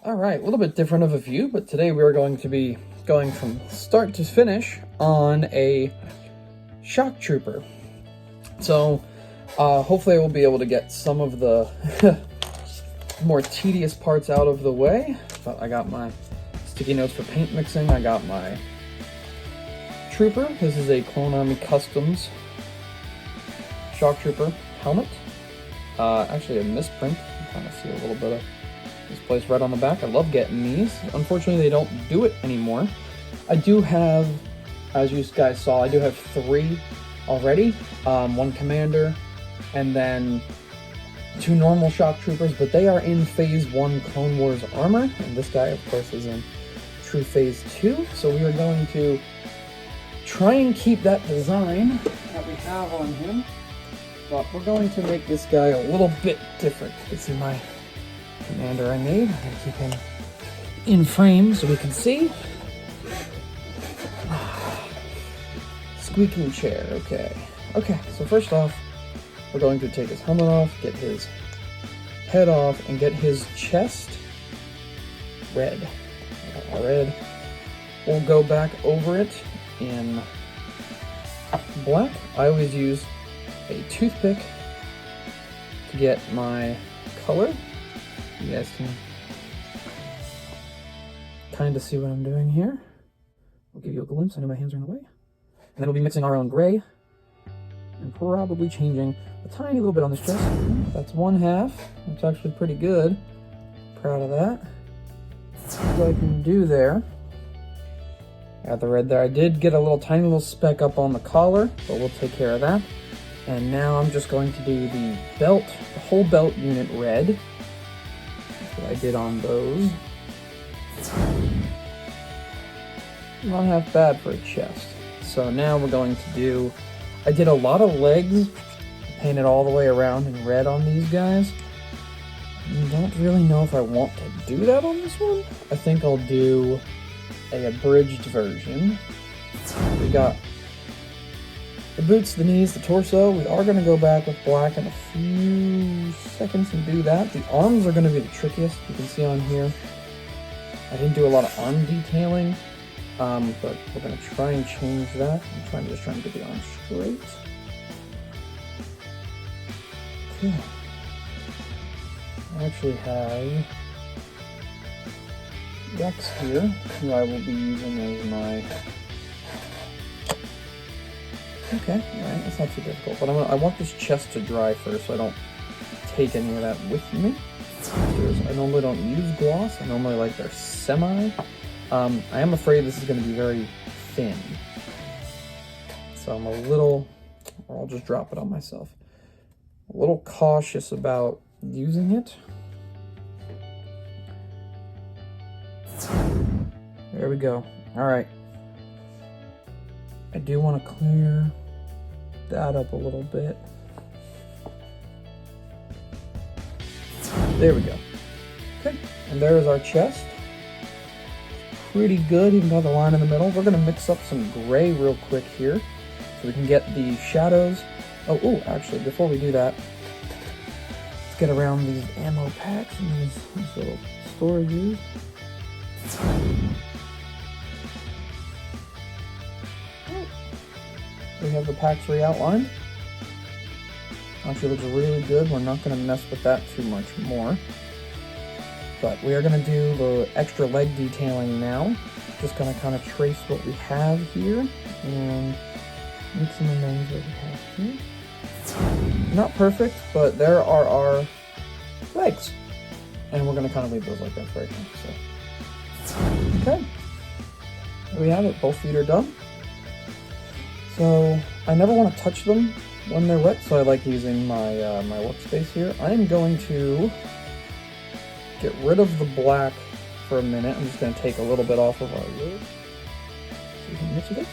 Alright, a little bit different of a view, but today we are going to be going from start to finish on a shock trooper. So, hopefully I will be able to get some of the more tedious parts out of the way. But I got my sticky notes for paint mixing, I got my trooper. This is a Clone Army Customs shock trooper helmet. Actually a misprint, you can kind of see a little bit of misplaced red on the back. I love getting these. Unfortunately, they don't do it anymore. I do have, as you guys saw, I do have 3 already. 1 commander, and then 2 normal shock troopers, but they are in Phase 1 Clone Wars armor, and this guy, of course, is in true Phase 2. So we are going to try and keep that design that we have on him, but we're going to make this guy a little bit different. You can see my commander I made. I'm going to keep him in frame so we can see. Squeaking chair, okay. Okay, so first off, we're going to take his helmet off, get his head off, and get his chest red. Red. We'll go back over it in black. I always use a toothpick to get my color. You guys can kind of see what I'm doing here. I'll give you a glimpse. I know my hands are in the way. And then we'll be mixing our own gray and probably changing a tiny little bit on this chest. That's 1/2. That's actually pretty good. Proud of that. What I can do there. Got the red there. I did get a tiny little speck up on the collar, but we'll take care of that. And now I'm just going to do the belt, the whole belt unit red. That's what I did on those. Not half bad for a chest. So now we're going to do, I did a lot of legs, painted all the way around in red on these guys. I don't really know if I want to do that on this one. I think I'll do a abridged version. We got the boots, the knees, the torso. We are going to go back with black in a few seconds and do that. The arms are going to be the trickiest. You can see on here, I didn't do a lot of arm detailing, but we're going to try and change that. I'm just trying to get the arms straight. Okay. I actually have Rex here, who I will be using as my... Okay, alright, that's not too difficult, but I want this chest to dry first so I don't take any of that with me. I normally don't use gloss, I normally like their semi. I am afraid this is going to be very thin. So I'm a little, or I'll just drop it on myself, a little cautious about using it. There we go. Alright. I do want to clear that up a little bit. There we go. Okay, and there's our chest. Pretty good, even got the line in the middle. We're going to mix up some gray real quick here so we can get the shadows. Oh, actually, before we do that, let's get around these ammo packs and these little storages. We have the packs re-outlined. Actually looks really good. We're not going to mess with that too much more. But we are going to do the extra leg detailing now. Just going to kind of trace what we have here and make some amends that we have here. Not perfect, but there are our legs. And we're going to kind of leave those like that for right now. So. Okay. There we have it. Both feet are done. So I never want to touch them when they're wet, so I like using my my workspace here. I am going to get rid of the black for a minute. I'm just going to take a little bit off of our lid. So we can mix with it.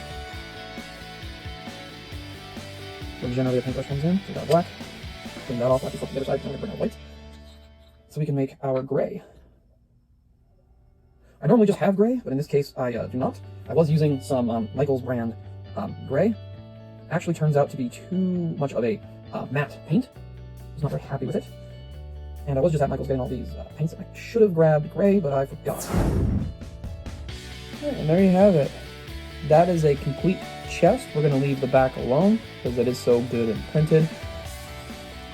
So generally the paintbrush comes in, so we got black. Clean that off, actually flip the other side, and I'm going to bring our white. So we can make our gray. I normally just have gray, but in this case I do not. I was using some Michaels brand gray. Actually turns out to be too much of a matte paint. I was not very happy with it. And I was just at Michael's getting all these paints, and I should have grabbed gray, but I forgot. And there you have it. That is a complete chest. We're going to leave the back alone because it is so good and printed.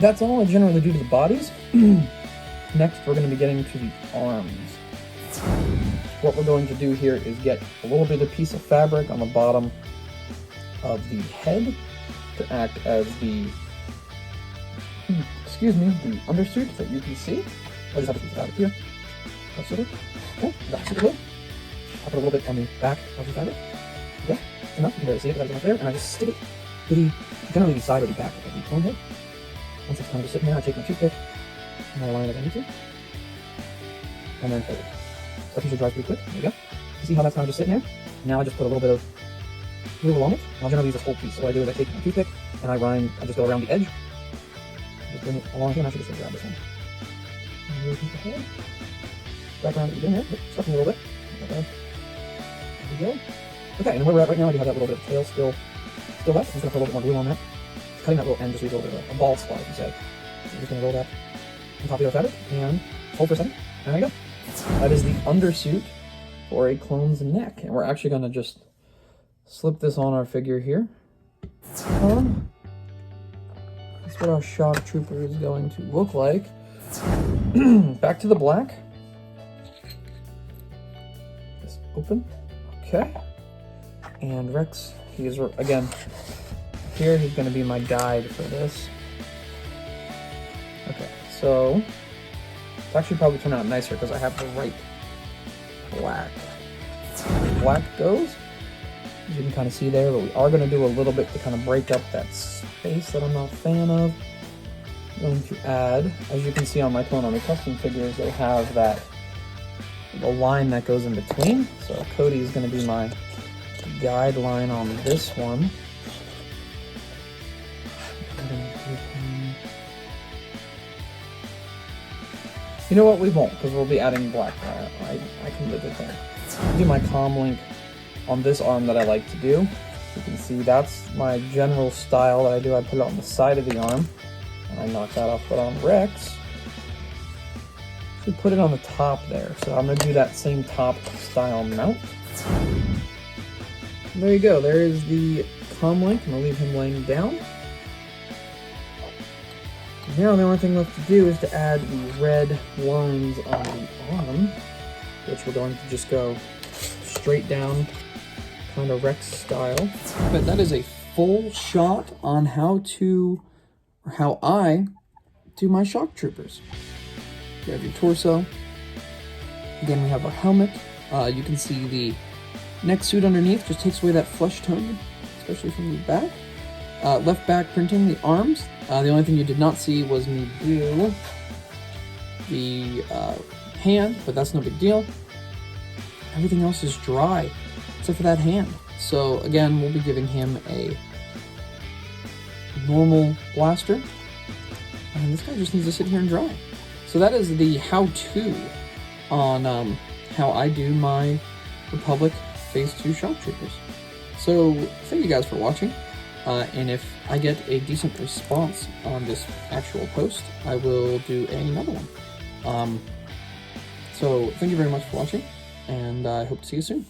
That's all I generally do to the bodies. Next, we're going to be getting to the arms. What we're going to do here is get a little bit of piece of fabric on the bottom of the head to act as the, the undersuit that you can see. I just have a piece of fabric here. That's it. Okay, that's it. I'll put a little bit on the back of the fabric. Okay, enough. You can barely see it, but that's enough there. And I just stick it to the, generally the side or the back of the cone head. Once it's kind of just sitting there, I take my toothpick and I line it as I need to. And then fold it. That usually dries pretty quick. There you go. You see how that's kind of just sitting there? Now I just put a little bit of glue along it. And I'll generally use this whole piece. So what I do is I take my toothpick and I just go around the edge. Just bring it along here, and I should just grab this one. Back around at the beginning here. Stuff in a little bit. There we go. Okay, and where we're at right now, I do have that little bit of tail still left. I'm just going to put a little bit more glue on that. Just cutting that little end, just leaves a little bit of a bald spot, if you say. So I'm just going to roll that on top of the fabric and hold for a second. There we go. That is the undersuit for a clone's neck. And we're actually going to just slip this on our figure here. That's what our shock trooper is going to look like. Back to the black. Just open. Okay. And Rex, he's, again, here he's going to be my guide for this. Okay, so it's actually probably turned out nicer because I have the right black. Black goes, as you can kind of see there, but we are going to do a little bit to kind of break up that space that I'm not a fan of. I'm going to add, as you can see on my Konami custom figures, they have that the line that goes in between. So Cody is going to be my guideline on this one. You know what? We won't, because we'll be adding black. I can live with that. I'll do my comm link on this arm that I like to do. You can see that's my general style that I do. I put it on the side of the arm, and I knock that off, put on Rex. So put it on the top there. So I'm going to do that same top style mount. And there you go. There is the comm link. I'm going to leave him laying down. Now the only thing left to do is to add the red lines on the arm, which we're going to just go straight down, kind of Rex style. But that is a full shot on how I do my shock troopers. You have your torso. Again, we have our helmet. You can see the neck suit underneath just takes away that flesh tone, especially from the back. Left back printing the arms. The only thing you did not see was me do the hand, but that's no big deal. Everything else is dry, except for that hand. So again, we'll be giving him a normal blaster. And this guy just needs to sit here and dry. So that is the how-to on how I do my Republic Phase 2 Shock Troopers. So thank you guys for watching. And if I get a decent response on this actual post, I will do another one. So thank you very much for watching, and I hope to see you soon.